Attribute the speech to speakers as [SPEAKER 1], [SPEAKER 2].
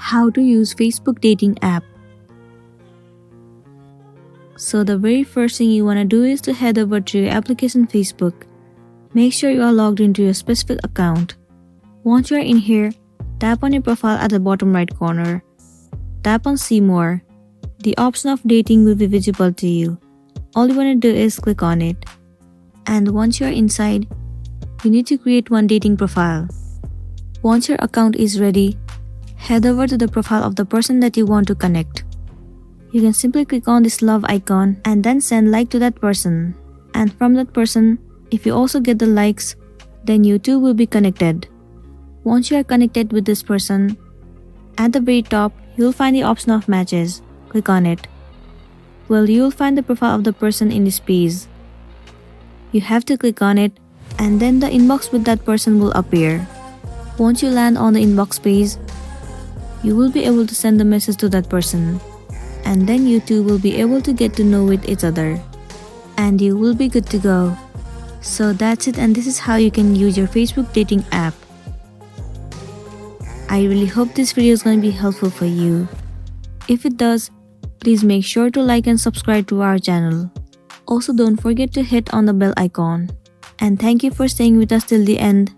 [SPEAKER 1] How to use Facebook dating app. So the very first thing you want to do is to head over to your application Facebook. Make sure you are logged into your specific account. Once you are in here, tap on your profile at the bottom right corner. Tap on See More. The option of dating will be visible to you. All you want to do is click on it. And once you are inside, you need to create one dating profile. Once your account is ready, head over to the profile of the person that you want to connect. You can simply click on this love icon and then send like to that person. And from that person, if you also get the likes, then you two will be connected. Once you are connected with this person, at the very top, you'll find the option of matches. Click on it. Well, you'll find the profile of the person in this page. You have to click on it, and then the inbox with that person will appear. Once you land on the inbox page, you will be able to send a message to that person, and then you two will be able to get to know with each other, and you will be good to go. So that's it, and this is how you can use your Facebook dating app. I really hope this video is going to be helpful for you. If it does, please make sure to like and subscribe to our channel. Also, don't forget to hit on the bell icon. And thank you for staying with us till the end.